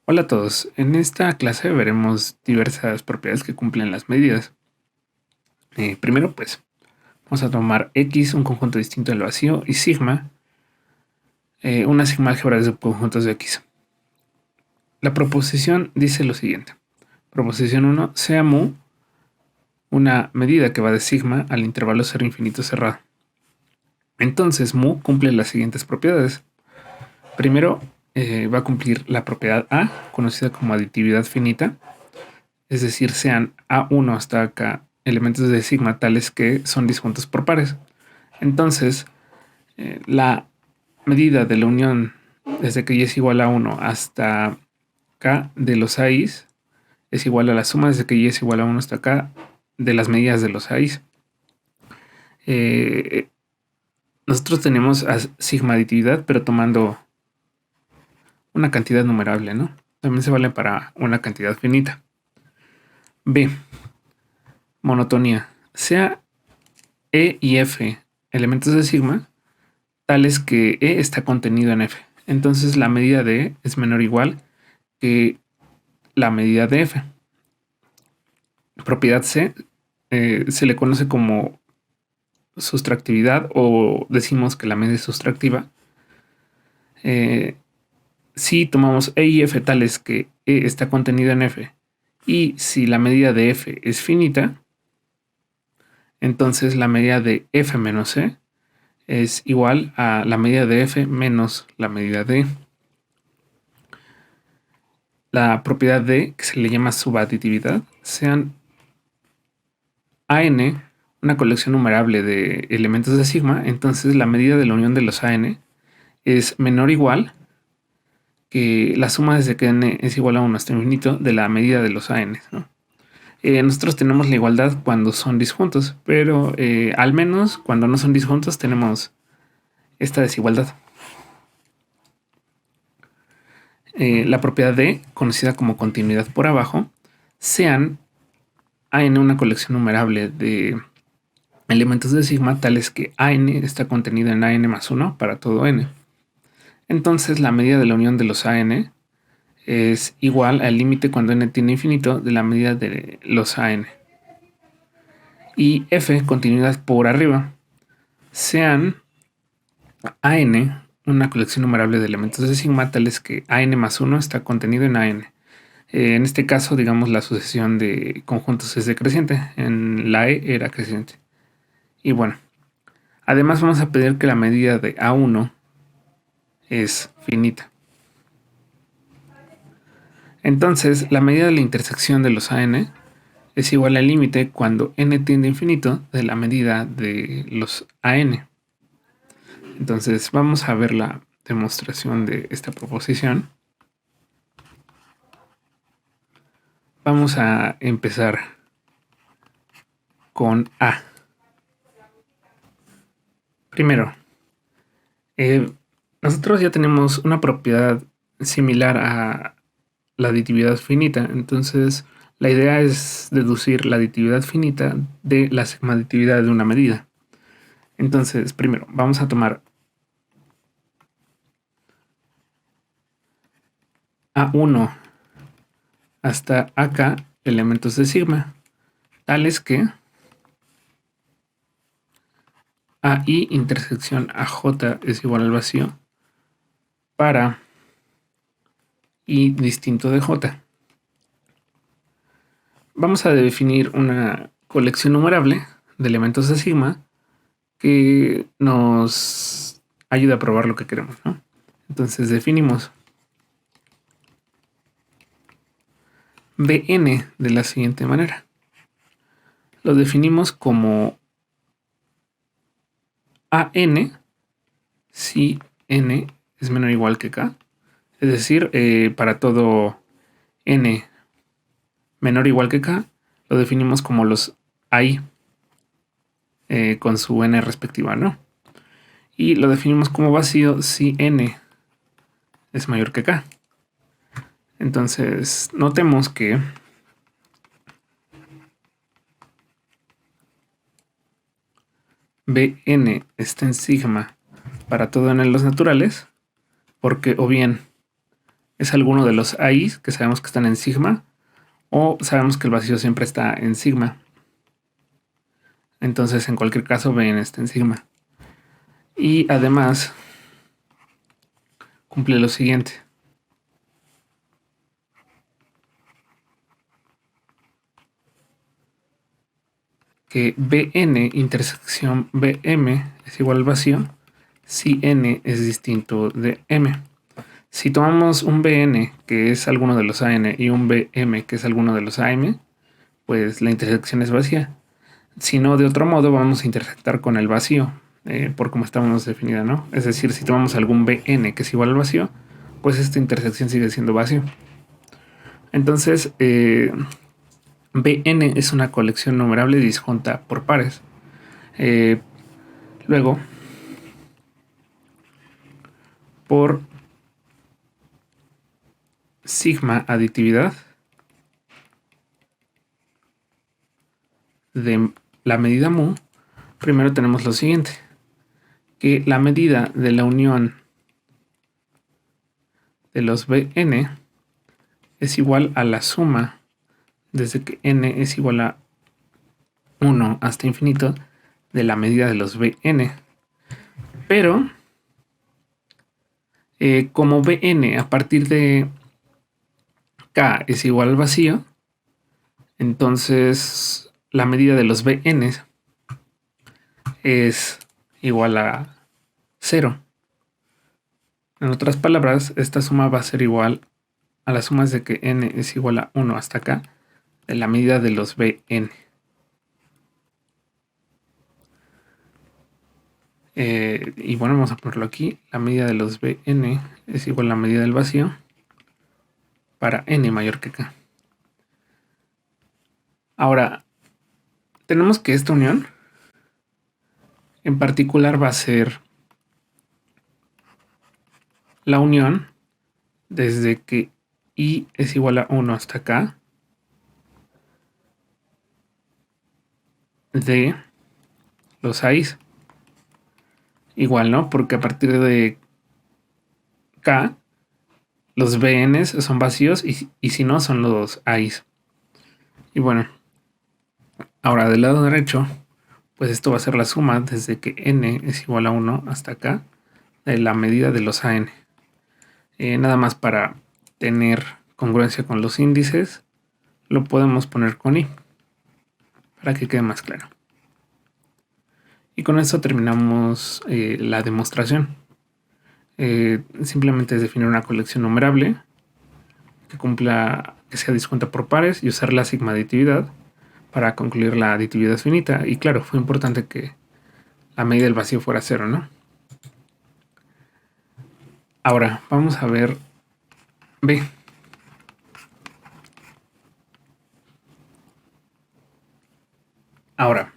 Hola a todos, en esta clase veremos diversas propiedades que cumplen las medidas. Primero pues vamos a tomar X, un conjunto distinto del vacío, y sigma, una sigma álgebra de subconjuntos de X. La proposición dice lo siguiente. Proposición 1, sea mu una medida que va de sigma al intervalo 0 infinito cerrado. Entonces mu cumple las siguientes propiedades. Primero va a cumplir la propiedad A, conocida como aditividad finita. Es decir, sean A1 hasta acá elementos de sigma tales que son disjuntos por pares. Entonces, la medida de la unión desde que y es igual a 1 hasta k de los A's es igual a la suma desde que y es igual a 1 hasta k de las medidas de los A's. Nosotros tenemos a sigma aditividad, pero tomando una cantidad numerable, ¿no? También se vale para una cantidad finita. B, monotonía. Sea E y F elementos de sigma tales que E está contenido en F. Entonces la medida de E es menor o igual que la medida de F. Propiedad C se le conoce como sustractividad o decimos que la medida es sustractiva. Si tomamos E y F tales que E está contenido en F y si la medida de F es finita, entonces la medida de F menos E es igual a la medida de F menos la medida de E. La propiedad D, que se le llama subaditividad, sean AN una colección numerable de elementos de sigma, entonces la medida de la unión de los AN es menor o igual que la suma desde que n es igual a 1 hasta infinito de la medida de los AN, ¿no? Nosotros tenemos la igualdad cuando son disjuntos, pero al menos cuando no son disjuntos tenemos esta desigualdad. La propiedad D, conocida como continuidad por abajo, sean AN una colección numerable de elementos de sigma tales que AN está contenido en AN más 1 para todo n. Entonces la medida de la unión de los AN es igual al límite cuando n tiene infinito de la medida de los AN. Y F, continuidad por arriba, sean AN una colección numerable de elementos de sigma tales que AN más 1 está contenido en AN. En este caso, digamos, la sucesión de conjuntos es decreciente, en la E era creciente. Y bueno, además vamos a pedir que la medida de A1 es finita. Entonces, la medida de la intersección de los AN es igual al límite cuando n tiende a infinito de la medida de los AN. Entonces, vamos a ver la demostración de esta proposición. Vamos a empezar con A. Primero, nosotros ya tenemos una propiedad similar a la aditividad finita. Entonces, la idea es deducir la aditividad finita de la sigma-aditividad de una medida. Entonces, primero, vamos a tomar A1 hasta acá elementos de sigma, tales que AI intersección AJ es igual al vacío para I distinto de J. Vamos a definir una colección numerable de elementos de sigma que nos ayuda a probar lo que queremos, ¿no? Entonces definimos Bn de la siguiente manera. Lo definimos como AN si n es menor o igual que k. Es decir, para todo n menor o igual que k, lo definimos como los AI con su n respectiva, ¿no? Y lo definimos como vacío si n es mayor que k. Entonces, notemos que Bn está en sigma para todo n en los naturales, porque o bien es alguno de los A's que sabemos que están en sigma, o sabemos que el vacío siempre está en sigma. Entonces, en cualquier caso, Bn está en sigma. Y además, cumple lo siguiente. Que Bn intersección Bm es igual al vacío si n es distinto de m. Si tomamos un Bn que es alguno de los An y un Bm que es alguno de los Am, pues la intersección es vacía. Si no, de otro modo vamos a intersectar con el vacío, por como estábamos definida, ¿no? Es decir, si tomamos algún Bn que es igual al vacío, pues esta intersección sigue siendo vacío. Entonces, Bn es una colección numerable disjunta por pares. Luego, por sigma aditividad de la medida mu, primero tenemos lo siguiente, que la medida de la unión de los Bn es igual a la suma desde que n es igual a 1 hasta infinito de la medida de los Bn. Pero, como Bn a partir de k es igual al vacío, entonces la medida de los Bn es igual a 0. En otras palabras, esta suma va a ser igual a las sumas de que n es igual a 1 hasta acá de la medida de los Bn. Y bueno, vamos a ponerlo aquí. La medida de los Bn es igual a la medida del vacío para n mayor que k. Ahora, tenemos que esta unión en particular va a ser la unión desde que i es igual a 1 hasta k de los A's. Igual, ¿no? Porque a partir de k los Bn's son vacíos y si no son los A's. Y bueno, ahora del lado derecho, pues esto va a ser la suma desde que n es igual a 1 hasta acá de la medida de los An. Nada más para tener congruencia con los índices, lo podemos poner con i, para que quede más claro. Y con esto terminamos la demostración. Simplemente es definir una colección numerable que sea disjunta por pares y usar la sigma aditividad para concluir la aditividad finita. Y claro, fue importante que la medida del vacío fuera 0, ¿no? Ahora, vamos a ver B. Ahora,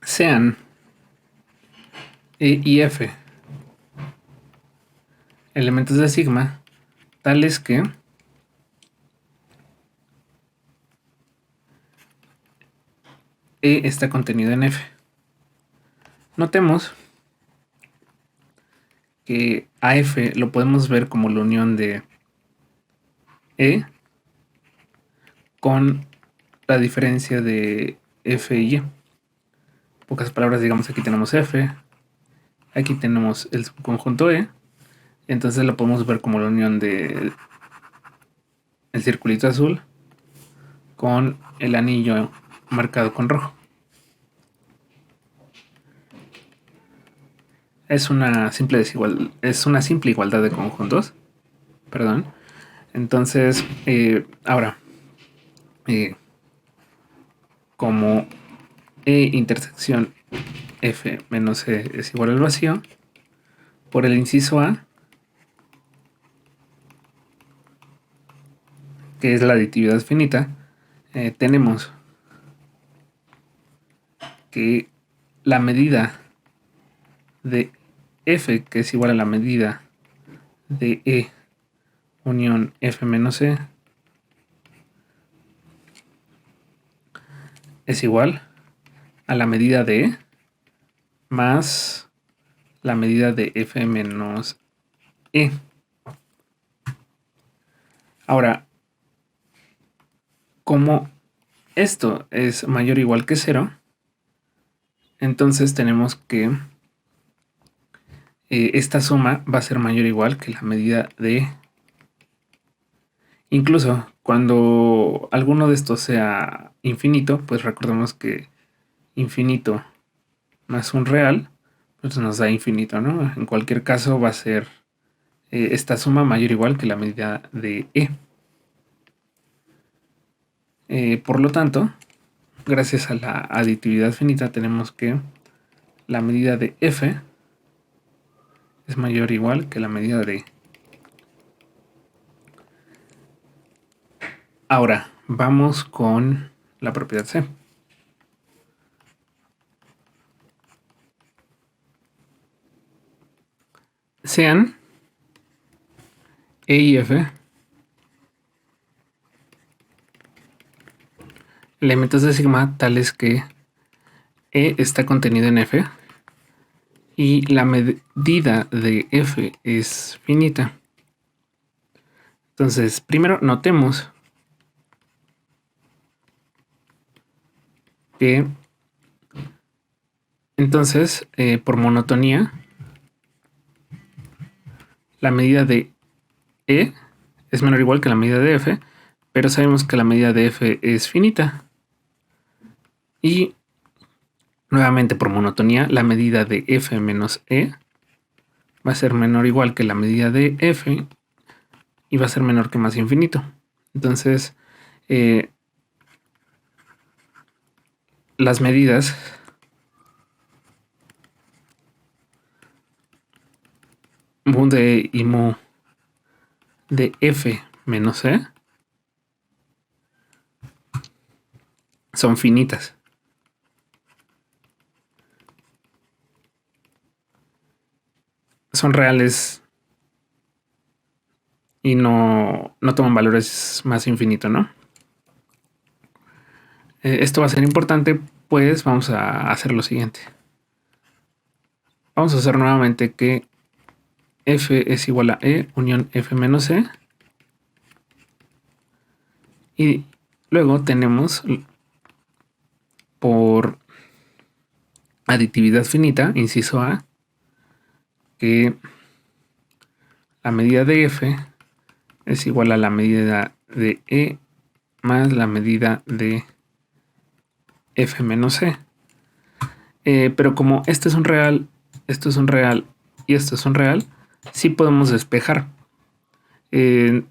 sean E y F elementos de sigma tales que E está contenido en F. Notemos que a F lo podemos ver como la unión de E con la diferencia de F y Y. En pocas palabras, digamos, aquí tenemos F, aquí tenemos el subconjunto E, entonces lo podemos ver como la unión de el circulito azul con el anillo marcado con rojo. Es una simple igualdad de conjuntos. Perdón. Entonces, ahora, como E intersección F menos E es igual al vacío, por el inciso A, que es la aditividad finita, tenemos que la medida de F, que es igual a la medida de E unión F menos E, es igual a la medida de E más la medida de F menos E. Ahora, como esto es mayor o igual que 0, entonces tenemos que esta suma va a ser mayor o igual que la medida de... Incluso cuando alguno de estos sea infinito, pues recordemos que infinito más un real, pues nos da infinito, ¿no? En cualquier caso va a ser esta suma mayor o igual que la medida de e. Por lo tanto, gracias a la aditividad finita tenemos que la medida de f es mayor o igual que la medida de e. Ahora, vamos con la propiedad C. Sean E y F elementos de sigma tales que E está contenido en F y la medida de F es finita. Entonces, primero notemos que entonces, por monotonía, la medida de E es menor o igual que la medida de F, pero sabemos que la medida de F es finita. Y nuevamente por monotonía, la medida de F menos E va a ser menor o igual que la medida de F y va a ser menor que más infinito. Entonces, las medidas mu de y mu de F menos E son finitas. Son reales y no toman valores más infinito, ¿no? Esto va a ser importante, pues vamos a hacer lo siguiente. Vamos a hacer nuevamente que F es igual a E unión F menos E. Y luego tenemos por aditividad finita, inciso A, que la medida de F es igual a la medida de E más la medida de F menos E. Pero como este es un real, esto es un real y esto es un real, sí podemos despejar de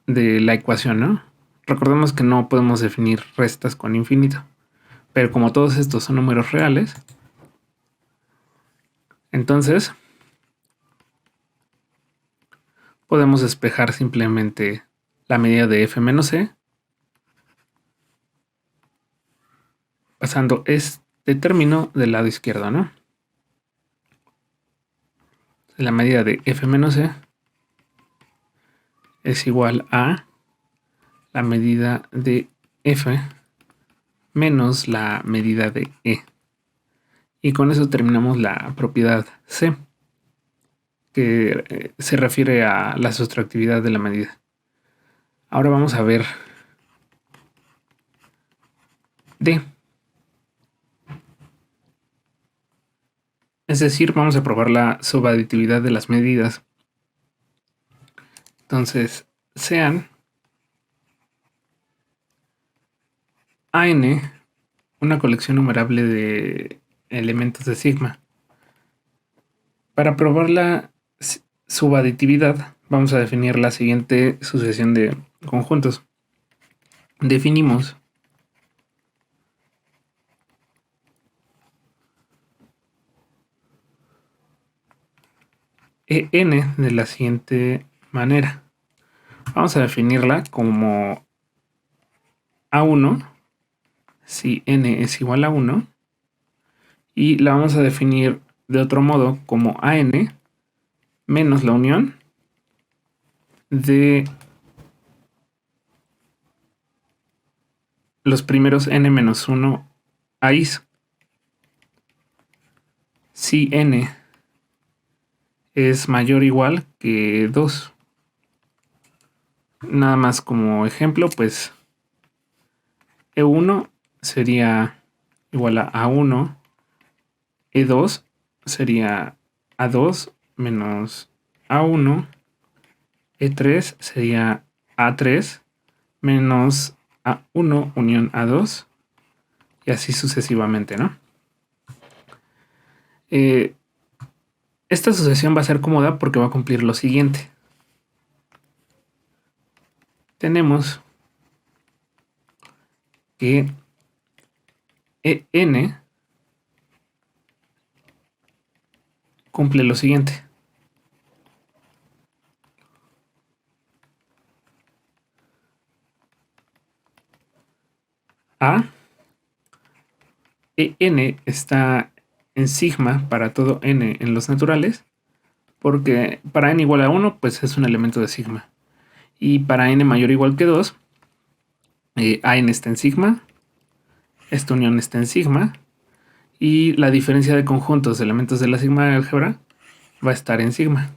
la ecuación, ¿no? Recordemos que no podemos definir restas con infinito, pero como todos estos son números reales, entonces podemos despejar simplemente la medida de F menos E pasando este término del lado izquierdo, ¿no? La medida de F menos E es igual a la medida de F menos la medida de E. Y con eso terminamos la propiedad C, que se refiere a la sustractividad de la medida. Ahora vamos a ver D. Es decir, vamos a probar la subaditividad de las medidas. Entonces, sean AN una colección numerable de elementos de sigma. Para probar la subaditividad, vamos a definir la siguiente sucesión de conjuntos. Definimos EN de la siguiente manera. Vamos a definirla como A1 si n es igual a 1 y la vamos a definir de otro modo como AN menos la unión de los primeros n-1 AIs. Si n es mayor o igual que 2. Nada más como ejemplo, pues E1 sería igual a A1, E2 sería A2 menos A1, E3 sería A3 menos A1 unión A2 y así sucesivamente, ¿no? Esta sucesión va a ser cómoda porque va a cumplir lo siguiente. Tenemos que En cumple lo siguiente. A, En está en sigma para todo n en los naturales, porque para n igual a 1, pues es un elemento de sigma. Y para n mayor o igual que 2, AN está en sigma, esta unión está en sigma, y la diferencia de conjuntos de elementos de la sigma de álgebra va a estar en sigma.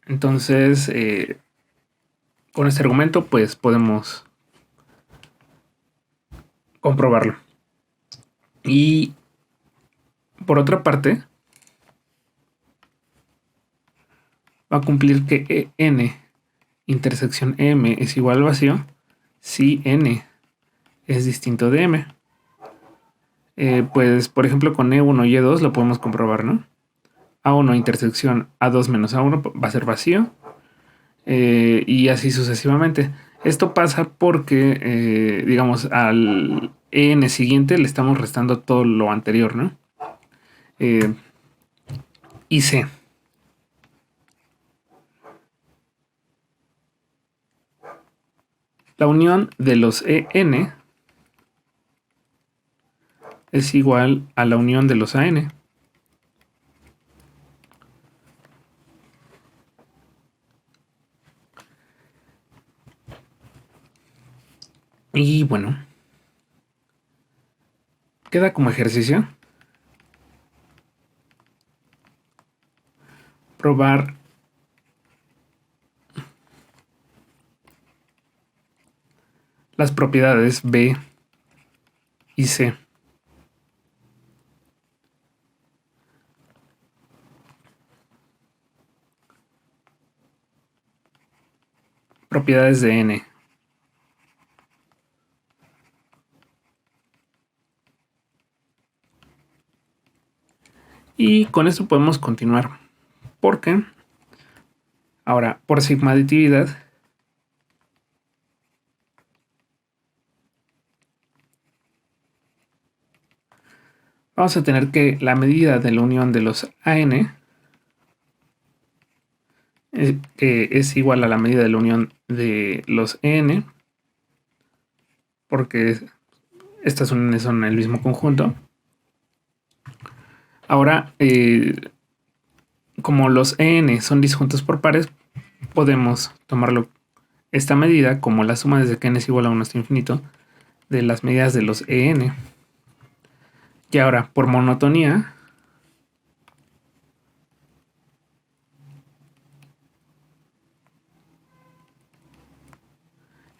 Entonces, con este argumento, pues podemos comprobarlo. Y por otra parte, va a cumplir que n intersección m es igual al vacío si n es distinto de m. Pues, por ejemplo, con E1 y E2 lo podemos comprobar, ¿no? A1 intersección A2 menos A1 va a ser vacío, y así sucesivamente. Esto pasa porque, digamos, al n siguiente le estamos restando todo lo anterior, ¿no? Y C. La unión de los EN es igual a la unión de los AN. Y bueno, queda como ejercicio probar las propiedades B y C. Propiedades de N. Y con esto podemos continuar, porque ahora por sigma aditividad vamos a tener que la medida de la unión de los AN es igual a la medida de la unión de los EN, porque estas uniones son el mismo conjunto. Ahora, como los EN son disjuntos por pares, podemos tomarlo esta medida como la suma desde que n es igual a 1 hasta infinito de las medidas de los EN. Y ahora, por monotonía,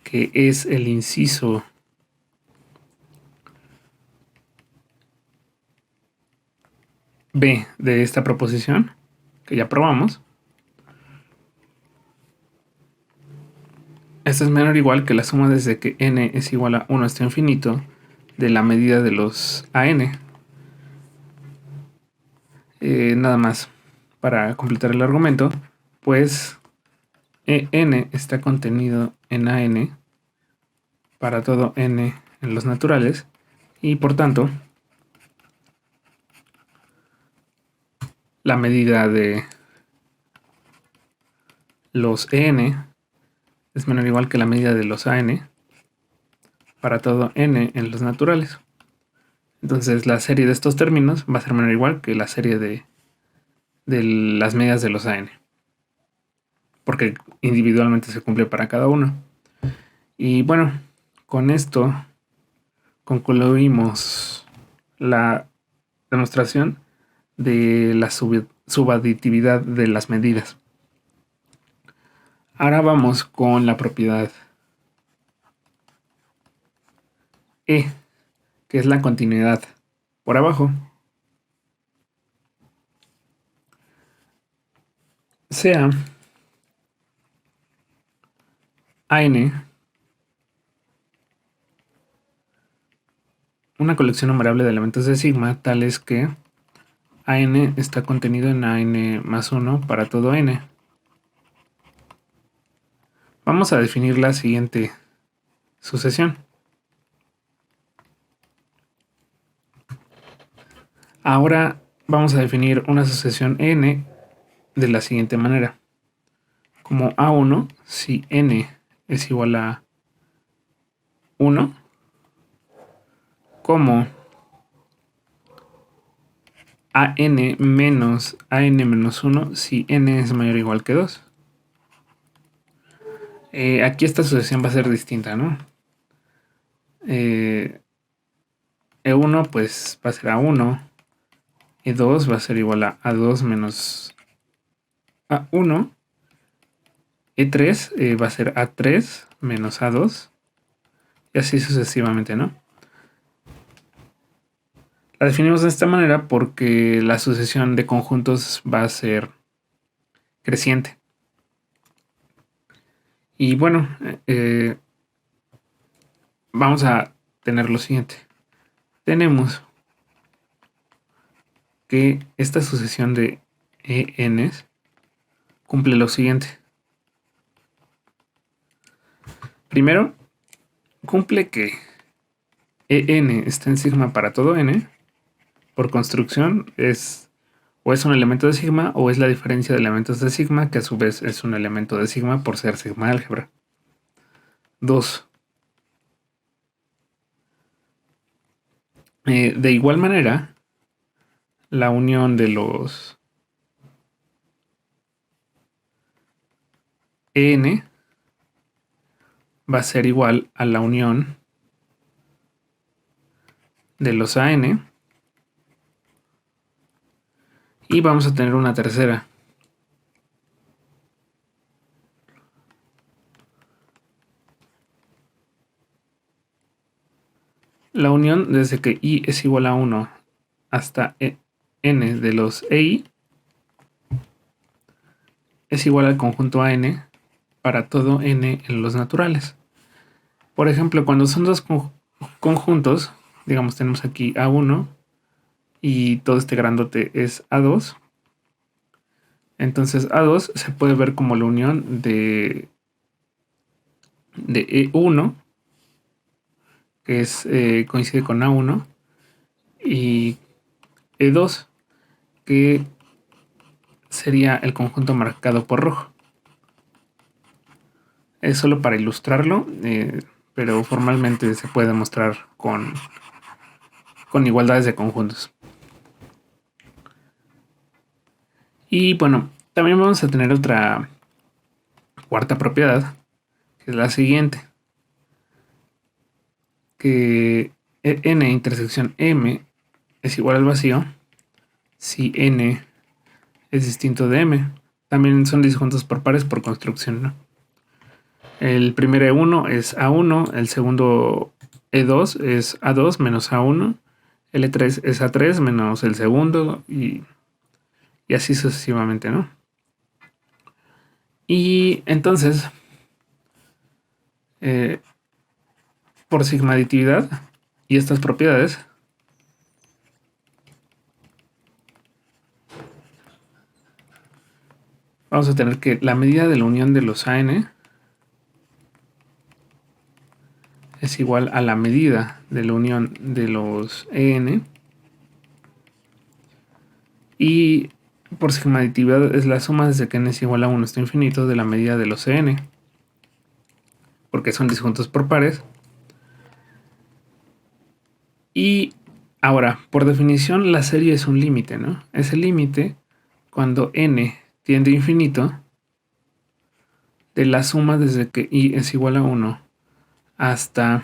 que es el inciso B de esta proposición, que ya probamos, esta es menor o igual que la suma desde que n es igual a 1 hasta infinito de la medida de los AN. Nada más para completar el argumento, pues n está contenido en AN para todo n en los naturales y por tanto la medida de los EN es menor o igual que la medida de los AN para todo n en los naturales. Entonces la serie de estos términos va a ser menor o igual que la serie de las medidas de los AN, porque individualmente se cumple para cada uno. Y bueno, con esto concluimos la demostración de la subaditividad de las medidas. Ahora vamos con la propiedad E, que es la continuidad por abajo. Sea AN una colección numerable de elementos de sigma tales que AN está contenido en AN más 1 para todo N. Vamos a definir la siguiente sucesión. Ahora vamos a definir una sucesión N de la siguiente manera. Como A1, si N es igual a 1, como AN menos AN menos 1 si N es mayor o igual que 2. Aquí esta sucesión va a ser distinta, ¿no? E1 pues va a ser A1, E2 va a ser igual a A2 menos A1, E3 va a ser A3 menos A2, y así sucesivamente, ¿no? La definimos de esta manera porque la sucesión de conjuntos va a ser creciente. Y bueno, vamos a tener lo siguiente. Tenemos que esta sucesión de ENs cumple lo siguiente. Primero, cumple que EN está en sigma para todo n. Por construcción es o es un elemento de sigma o es la diferencia de elementos de sigma, que a su vez es un elemento de sigma por ser sigma álgebra. 2. De igual manera, la unión de los EN va a ser igual a la unión de los AN, y vamos a tener una tercera. La unión desde que I es igual a 1 hasta N de los EI es igual al conjunto AN para todo N en los naturales. Por ejemplo, cuando son dos conjuntos, digamos tenemos aquí A1 y todo este grandote es A2, entonces A2 se puede ver como la unión de E1, que es, coincide con A1, y E2, que sería el conjunto marcado por rojo. Es solo para ilustrarlo, pero formalmente se puede demostrar con igualdades de conjuntos. Y bueno, también vamos a tener otra cuarta propiedad, que es la siguiente, que n intersección m es igual al vacío si n es distinto de m. También son disjuntos por pares por construcción, ¿no? El primer E1 es A1, el segundo E2 es A2 menos A1, el E3 es A3 menos el segundo, y así sucesivamente, ¿no? Y entonces, por sigma aditividad y estas propiedades, vamos a tener que la medida de la unión de los AN es igual a la medida de la unión de los EN, y por sigma aditividad es la suma desde que n es igual a 1 hasta infinito de la medida de los EN, porque son disjuntos por pares. Y ahora, por definición, la serie es un límite, ¿no? Es el límite cuando n tiende a infinito de la suma desde que i es igual a 1 hasta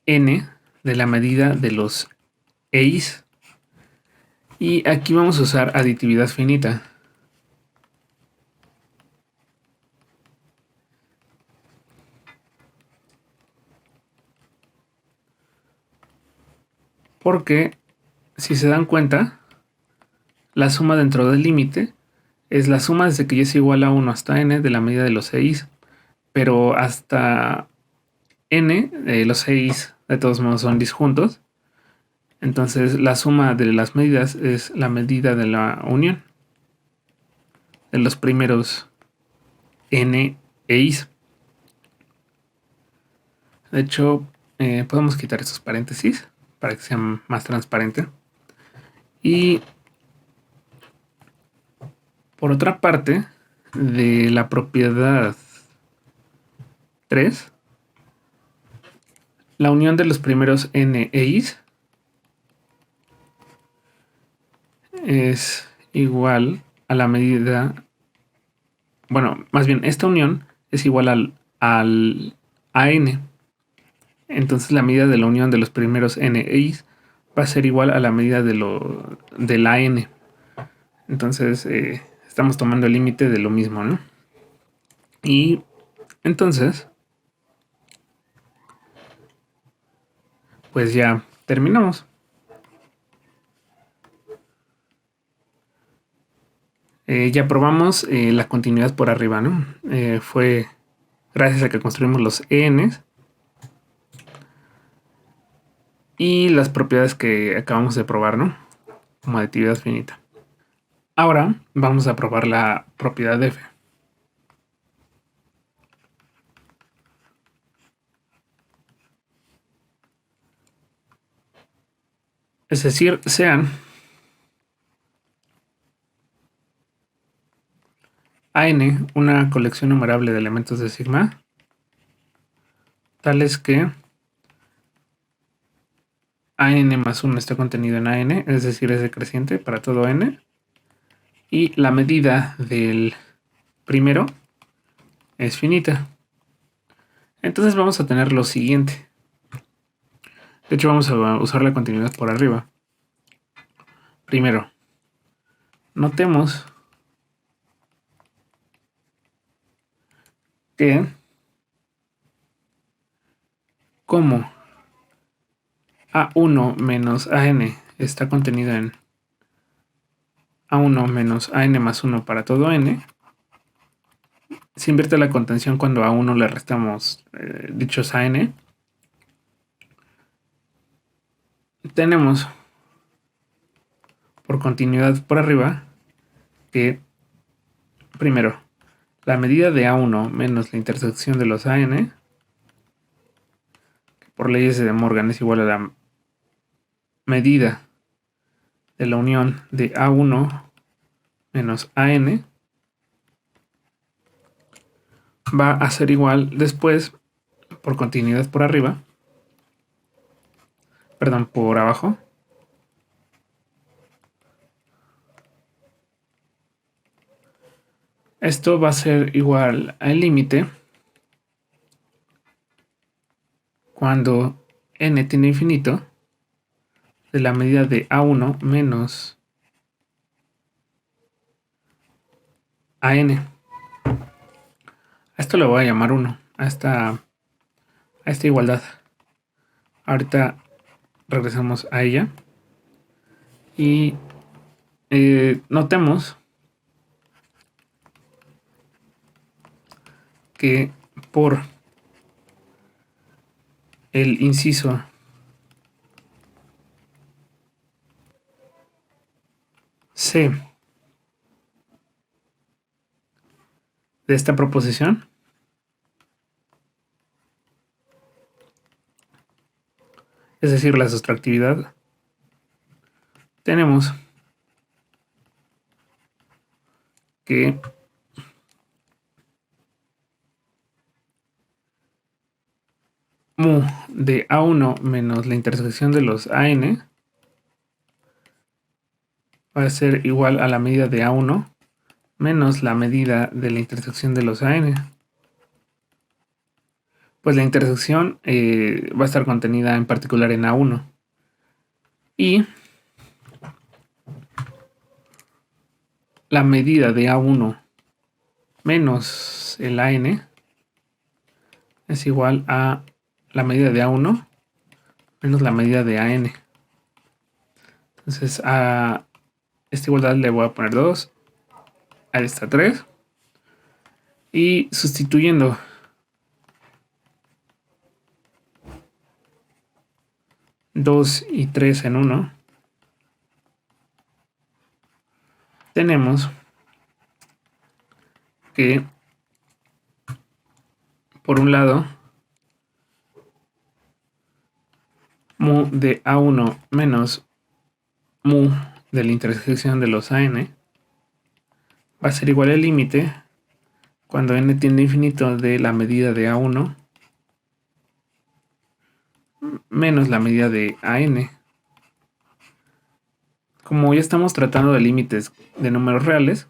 n de la medida de los e's. Y aquí vamos a usar aditividad finita. porque si se dan cuenta, la suma dentro del límite es la suma desde que y es igual a 1 hasta n de la medida de los 6, pero hasta n, los 6 de todos modos son disjuntos. Entonces la suma de las medidas es la medida de la unión de los primeros n e is. De hecho, podemos quitar estos paréntesis para que sea más transparente. Y por otra parte, de la propiedad 3, la unión de los primeros n e is es igual a la medida, bueno, más bien esta unión es igual al a n. Entonces la medida de la unión de los primeros n e is va a ser igual a la medida de la n. Entonces estamos tomando el límite de lo mismo, ¿no? Y entonces, pues ya terminamos. Ya probamos la continuidad por arriba, ¿no? Fue gracias a que construimos los ENs y las propiedades que acabamos de probar, ¿no? Como aditividad finita. Ahora vamos a probar la propiedad de f. Es decir, sean AN una colección numerable de elementos de sigma, tales que AN más 1 está contenido en AN, es decir, es decreciente para todo n, y la medida del primero es finita. Entonces vamos a tener lo siguiente. De hecho, vamos a usar la continuidad por arriba. Primero, notemos que como A1 menos AN está contenido en A1 menos AN más 1 para todo n, se invierte la contención cuando a 1 le restamos dichos AN. Tenemos por continuidad por arriba que primero la medida de A1 menos la intersección de los AN, que por leyes de Morgan es igual a la medida de la unión de A1 menos AN, va a ser igual después por continuidad por arriba, perdón, por abajo, esto va a ser igual al límite cuando n tiene infinito de la medida de A1 menos AN. A esto le voy a llamar 1, a esta igualdad. Ahorita regresamos a ella y notemos que por el inciso C de esta proposición, es decir, la sustractividad, tenemos que mu de A1 menos la intersección de los AN va a ser igual a la medida de A1 menos la medida de la intersección de los AN. Pues la intersección va a estar contenida en particular en A1. Y la medida de A1 menos el AN es igual a la medida de A1 menos la medida de AN. Entonces a esta igualdad le voy a poner 2, a esta 3. Y sustituyendo dos y 3 en 1, tenemos que, por un lado, mu de A1 menos mu de la intersección de los AN va a ser igual al límite cuando n tiende a infinito de la medida de A1 menos la medida de AN. Como ya estamos tratando de límites de números reales,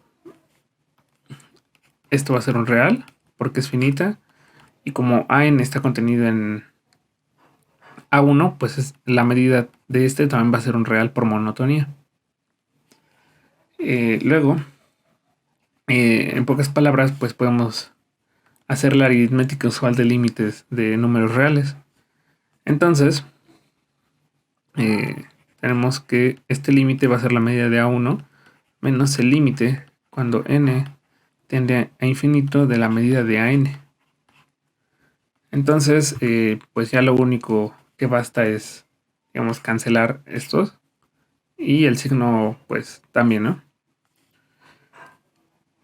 esto va a ser un real porque es finita, y como AN está contenido en A1, pues la medida de este también va a ser un real por monotonía. Luego, en pocas palabras, pues podemos hacer la aritmética usual de límites de números reales. Entonces, tenemos que este límite va a ser la medida de A1 menos el límite cuando n tiende a infinito de la medida de AN. Entonces, pues ya lo único que basta es, digamos, cancelar estos y el signo, pues también, ¿no?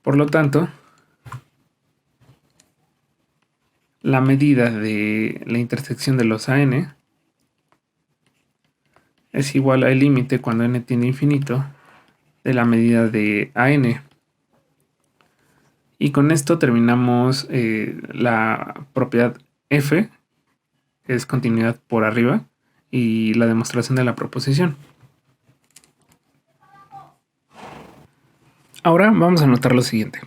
Por lo tanto, la medida de la intersección de los AN es igual al límite cuando n tiende a infinito de la medida de AN. Y con esto terminamos la propiedad f, que es continuidad por arriba, y la demostración de la proposición. Ahora vamos a notar lo siguiente.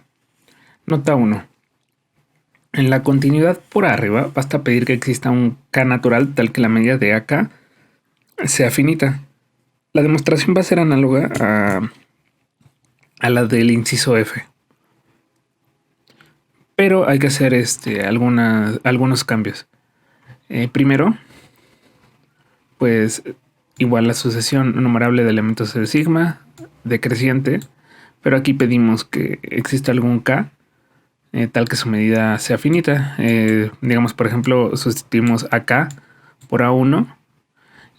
Nota 1. En la continuidad por arriba basta pedir que exista un k natural tal que la medida de AK sea finita. La demostración va a ser análoga a la del inciso F. Pero hay que hacer algunos cambios. Primero, pues igual la sucesión numerable de elementos de sigma decreciente, pero aquí pedimos que exista algún k tal que su medida sea finita. Digamos, por ejemplo, sustituimos AK por A1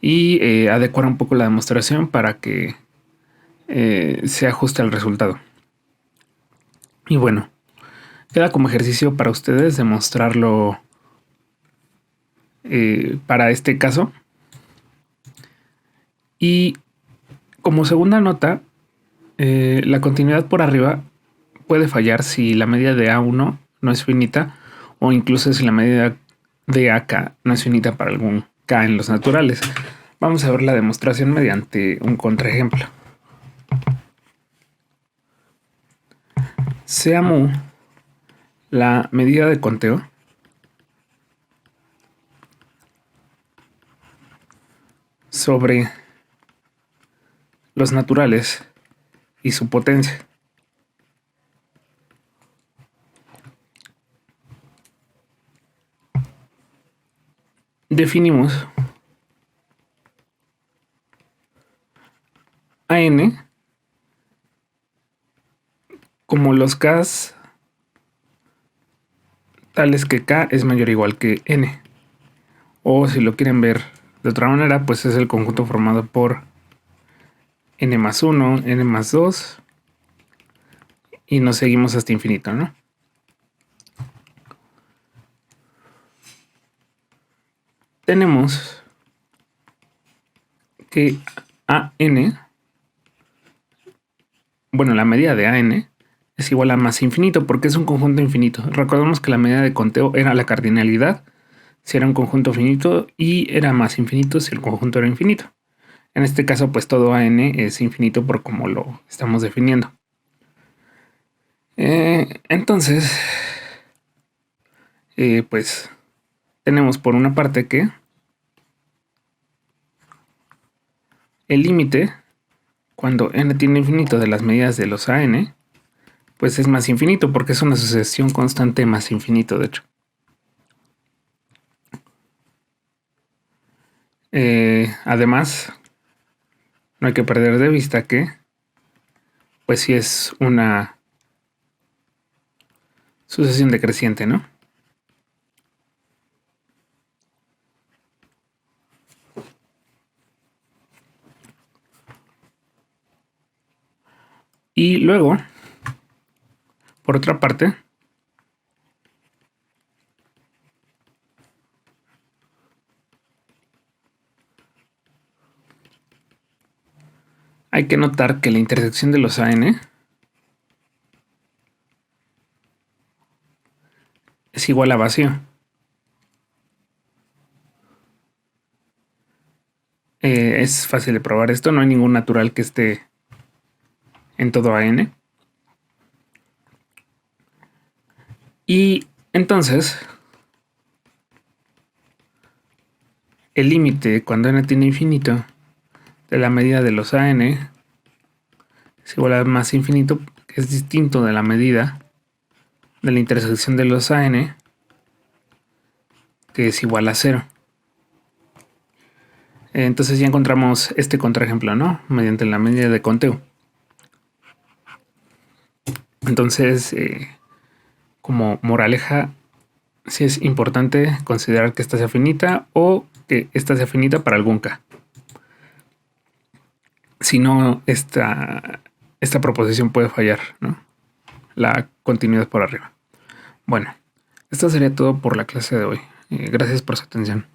y adecuar un poco la demostración para que se ajuste al resultado. Y bueno, queda como ejercicio para ustedes demostrarlo para este caso. Y como segunda nota, la continuidad por arriba puede fallar si la medida de A1 no es finita, o incluso si la medida de AK no es finita para algún K en los naturales. Vamos a ver la demostración mediante un contraejemplo. Sea mu la medida de conteo sobre los naturales y su potencia. Definimos a n como los k tales que k es mayor o igual que n. O si lo quieren ver de otra manera, pues es el conjunto formado por n más 1, n más 2 y nos seguimos hasta infinito, ¿no? Tenemos que AN, bueno, la medida de AN es igual a más infinito porque es un conjunto infinito. Recordemos que la medida de conteo era la cardinalidad si era un conjunto finito y era más infinito si el conjunto era infinito. En este caso, pues todo AN es infinito por como lo estamos definiendo. Entonces, pues tenemos por una parte que el límite cuando n tiene infinito de las medidas de los AN, pues es más infinito porque es una sucesión constante más infinito, de hecho. Además, no hay que perder de vista que, pues sí es una sucesión decreciente, ¿no? Y luego, por otra parte, hay que notar que la intersección de los AN es igual a vacío. Es fácil de probar esto, no hay ningún natural que esté en todo AN. Y entonces, el límite cuando n tiene infinito de la medida de los AN es igual a más infinito, que es distinto de la medida de la intersección de los AN, que es igual a 0. Entonces ya encontramos este contraejemplo, ¿no? Mediante la medida de conteo. Entonces, como moraleja, sí es importante considerar que esta sea finita o que esta sea finita para algún K. Si no, esta proposición puede fallar, ¿no? La continuidad por arriba. Bueno, esto sería todo por la clase de hoy. Gracias por su atención.